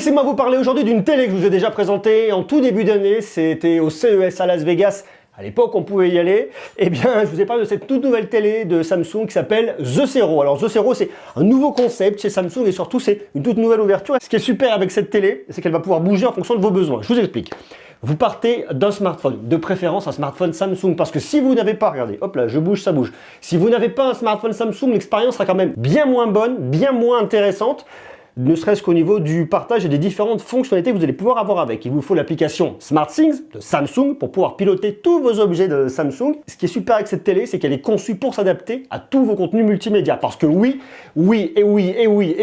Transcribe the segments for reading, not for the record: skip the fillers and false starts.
Laissez-moi vous parler aujourd'hui d'une télé que je vous ai déjà présentée en tout début d'année. C'était au CES à Las Vegas. À l'époque, on pouvait y aller. Eh bien, je vous ai parlé de cette toute nouvelle télé de Samsung qui s'appelle The Zero. Alors, The Zero, c'est un nouveau concept chez Samsung et surtout, c'est une toute nouvelle ouverture. Ce qui est super avec cette télé, c'est qu'elle va pouvoir bouger en fonction de vos besoins. Je vous explique. Vous partez d'un smartphone, de préférence un smartphone Samsung, parce que si vous n'avez pas, regardez, hop là, je bouge, ça bouge. Si vous n'avez pas un smartphone Samsung, l'expérience sera quand même bien moins bonne, bien moins intéressante, ne serait-ce qu'au niveau du partage et des différentes fonctionnalités que vous allez pouvoir avoir avec. Il vous faut l'application SmartThings de Samsung pour pouvoir piloter tous vos objets de Samsung. Ce qui est super avec cette télé, c'est qu'elle est conçue pour s'adapter à tous vos contenus multimédia. Parce que oui, et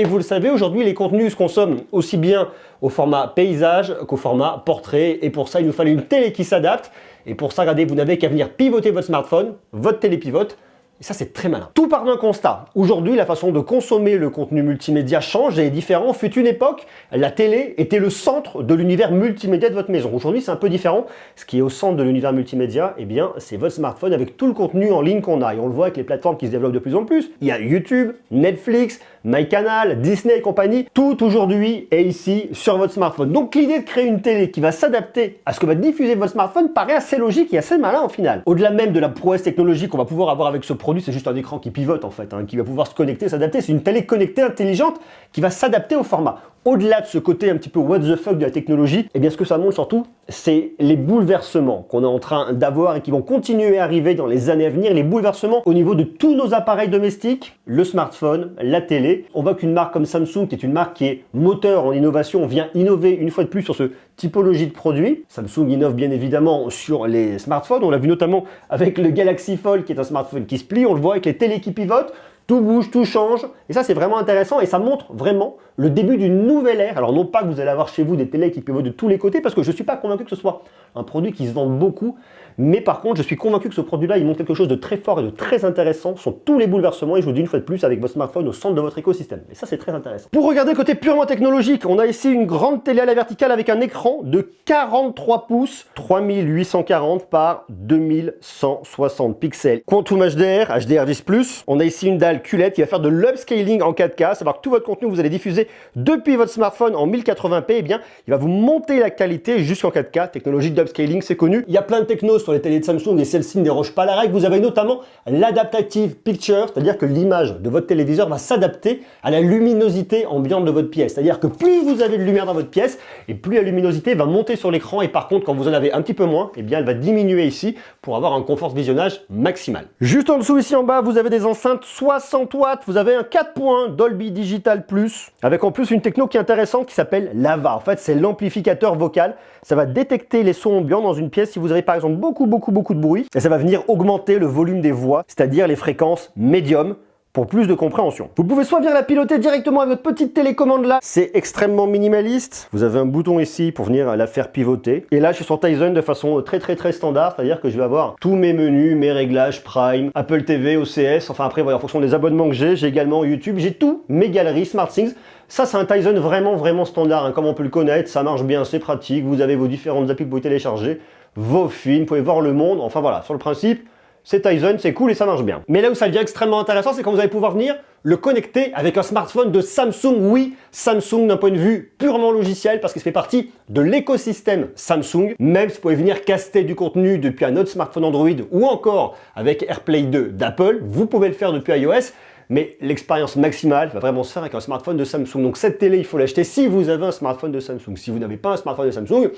vous le savez, aujourd'hui, les contenus se consomment aussi bien au format paysage qu'au format portrait. Et pour ça, il nous fallait une télé qui s'adapte. Et pour ça, regardez, vous n'avez qu'à venir pivoter votre smartphone, votre télé pivote. Et ça, c'est très malin. Tout part d'un constat. Aujourd'hui, la façon de consommer le contenu multimédia change et est différent. Fut une époque, la télé était le centre de l'univers multimédia de votre maison. Aujourd'hui, c'est un peu différent. Ce qui est au centre de l'univers multimédia, eh bien, c'est votre smartphone avec tout le contenu en ligne qu'on a. Et on le voit avec les plateformes qui se développent de plus en plus. Il y a YouTube, Netflix, MyCanal, Disney et compagnie. Tout aujourd'hui est ici sur votre smartphone. Donc, l'idée de créer une télé qui va s'adapter à ce que va diffuser votre smartphone paraît assez logique et assez malin au final. Au-delà même de la prouesse technologique qu'on va pouvoir avoir avec ce produit, c'est juste un écran qui pivote en fait, qui va pouvoir se connecter, s'adapter. C'est une télé connectée intelligente qui va s'adapter au format. Au-delà de ce côté un petit peu what the fuck de la technologie, eh bien ce que ça montre surtout, c'est les bouleversements qu'on est en train d'avoir et qui vont continuer à arriver dans les années à venir. Les bouleversements au niveau de tous nos appareils domestiques, le smartphone, la télé. On voit qu'une marque comme Samsung, qui est une marque qui est moteur en innovation, vient innover une fois de plus sur ce typologie de produits. Samsung innove bien évidemment sur les smartphones. On l'a vu notamment avec le Galaxy Fold qui est un smartphone qui se plie. On le voit avec les télés qui pivotent. Tout bouge, tout change, et ça c'est vraiment intéressant et ça montre vraiment le début d'une nouvelle ère. Alors non pas que vous allez avoir chez vous des télés qui pivotent de tous les côtés, parce que je ne suis pas convaincu que ce soit un produit qui se vend beaucoup, mais par contre je suis convaincu que ce produit-là il montre quelque chose de très fort et de très intéressant sur tous les bouleversements, et je vous dis une fois de plus avec votre smartphone au centre de votre écosystème. Et ça c'est très intéressant. Pour regarder le côté purement technologique, on a ici une grande télé à la verticale avec un écran de 43 pouces, 3840 par 2160 pixels. Quantum HDR, HDR10+, on a ici une dalle QLED qui va faire de l'upscaling en 4K, c'est-à-dire que tout votre contenu que vous allez diffuser depuis votre smartphone en 1080p, eh bien, il va vous monter la qualité jusqu'en 4K. Technologie d'upscaling, c'est connu. Il y a plein de technos sur les télés de Samsung et celle-ci ne déroge pas la règle. Vous avez notamment l'adaptative picture, c'est-à-dire que l'image de votre téléviseur va s'adapter à la luminosité ambiante de votre pièce. C'est-à-dire que plus vous avez de lumière dans votre pièce et plus la luminosité va monter sur l'écran, et par contre, quand vous en avez un petit peu moins, eh bien, elle va diminuer ici pour avoir un confort de visionnage maximal. Juste en dessous, ici en bas, vous avez des enceintes 60 watts, vous avez un 4.1 Dolby Digital Plus, avec en plus une techno qui est intéressante qui s'appelle Lava. En fait, c'est l'amplificateur vocal. Ça va détecter les sons ambiants dans une pièce si vous avez par exemple beaucoup de bruit, et ça va venir augmenter le volume des voix, c'est-à-dire les fréquences médium, pour plus de compréhension. Vous pouvez soit venir la piloter directement avec votre petite télécommande là, c'est extrêmement minimaliste. Vous avez un bouton ici pour venir la faire pivoter. Et là, je suis sur Tizen de façon très standard, c'est-à-dire que je vais avoir tous mes menus, mes réglages Prime, Apple TV, OCS, enfin après, voilà, en fonction des abonnements que j'ai également YouTube, j'ai tous mes galeries SmartThings. Ça, c'est un Tizen vraiment standard, comme on peut le connaître, ça marche bien, c'est pratique, vous avez vos différentes applis que vous pouvez télécharger, vos films, vous pouvez voir le monde, enfin voilà, sur le principe, c'est Tizen, c'est cool et ça marche bien. Mais là où ça devient extrêmement intéressant, c'est quand vous allez pouvoir venir le connecter avec un smartphone de Samsung. Oui, Samsung d'un point de vue purement logiciel, parce qu'il fait partie de l'écosystème Samsung. Même si vous pouvez venir caster du contenu depuis un autre smartphone Android ou encore avec AirPlay 2 d'Apple, vous pouvez le faire depuis iOS. Mais l'expérience maximale va vraiment se faire avec un smartphone de Samsung. Donc cette télé, il faut l'acheter si vous avez un smartphone de Samsung. Si vous n'avez pas un smartphone de Samsung,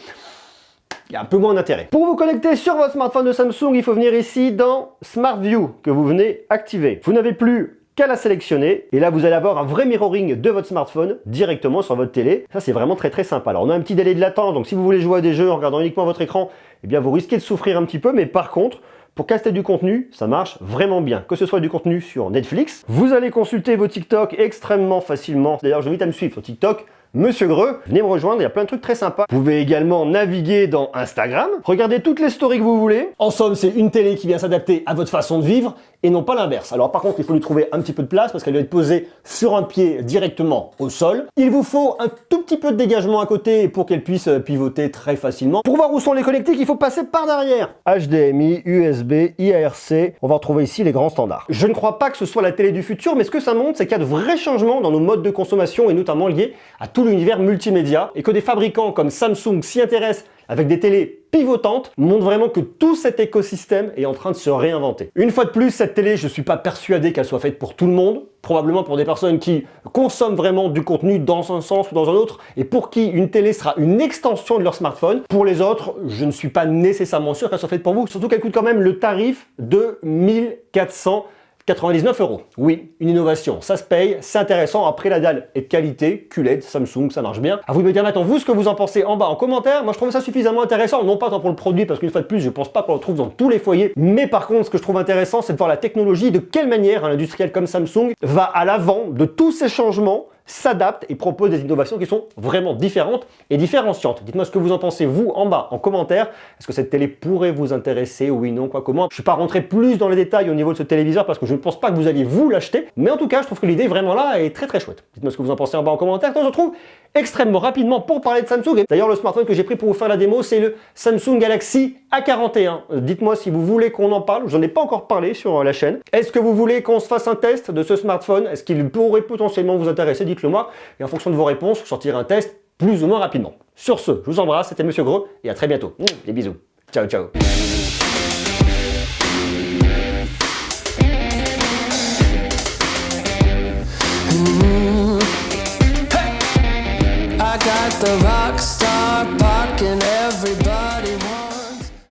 il y a un peu moins d'intérêt. Pour vous connecter sur votre smartphone de Samsung, il faut venir ici dans Smart View que vous venez activer. Vous n'avez plus qu'à la sélectionner et là vous allez avoir un vrai mirroring de votre smartphone directement sur votre télé. Ça c'est vraiment très sympa. Alors on a un petit délai de latence, donc si vous voulez jouer à des jeux en regardant uniquement votre écran, eh bien vous risquez de souffrir un petit peu, mais par contre, pour caster du contenu, ça marche vraiment bien. Que ce soit du contenu sur Netflix, vous allez consulter vos TikTok extrêmement facilement. D'ailleurs, je vous invite à me suivre sur TikTok, Monsieur Greux, venez me rejoindre, il y a plein de trucs très sympas. Vous pouvez également naviguer dans Instagram, regarder toutes les stories que vous voulez. En somme, c'est une télé qui vient s'adapter à votre façon de vivre et non pas l'inverse. Alors par contre, il faut lui trouver un petit peu de place parce qu'elle doit être posée sur un pied directement au sol. Il vous faut un tout petit peu de dégagement à côté pour qu'elle puisse pivoter très facilement. Pour voir où sont les connectiques, il faut passer par derrière. HDMI, USB, IARC, on va retrouver ici les grands standards. Je ne crois pas que ce soit la télé du futur, mais ce que ça montre, c'est qu'il y a de vrais changements dans nos modes de consommation et notamment liés à tout l'univers multimédia et que des fabricants comme Samsung s'y intéressent avec des télés pivotantes montrent vraiment que tout cet écosystème est en train de se réinventer. Une fois de plus, cette télé, je ne suis pas persuadé qu'elle soit faite pour tout le monde, probablement pour des personnes qui consomment vraiment du contenu dans un sens ou dans un autre, et pour qui une télé sera une extension de leur smartphone. Pour les autres, je ne suis pas nécessairement sûr qu'elle soit faite pour vous, surtout qu'elle coûte quand même le tarif de 1499 €. Oui, une innovation, ça se paye, c'est intéressant. Après, la dalle est de qualité, QLED, Samsung, ça marche bien. À vous de me dire maintenant, vous, ce que vous en pensez en bas en commentaire. Moi, je trouve ça suffisamment intéressant, non pas tant pour le produit, parce qu'une fois de plus, je pense pas qu'on le trouve dans tous les foyers. Mais par contre, ce que je trouve intéressant, c'est de voir la technologie, de quelle manière un industriel comme Samsung va à l'avant de tous ces changements, s'adapte et propose des innovations qui sont vraiment différentes et différenciantes. Dites-moi ce que vous en pensez, vous, en bas, en commentaire. Est-ce que cette télé pourrait vous intéresser? Oui, non, quoi, comment? Je ne suis pas rentré plus dans les détails au niveau de ce téléviseur parce que je ne pense pas que vous alliez vous l'acheter. Mais en tout cas, je trouve que l'idée vraiment là est très très chouette. Dites-moi ce que vous en pensez en bas en commentaire. On se retrouve extrêmement rapidement pour parler de Samsung. D'ailleurs, le smartphone que j'ai pris pour vous faire la démo, c'est le Samsung Galaxy A41. Dites-moi si vous voulez qu'on en parle. Je n'en ai pas encore parlé sur la chaîne. Est-ce que vous voulez qu'on se fasse un test de ce smartphone? Est-ce qu'il pourrait potentiellement vous intéresser? Dites-le moi. Et en fonction de vos réponses, je sortirai un test plus ou moins rapidement. Sur ce, je vous embrasse. C'était Monsieur Gros et à très bientôt. Des bisous. Ciao, ciao.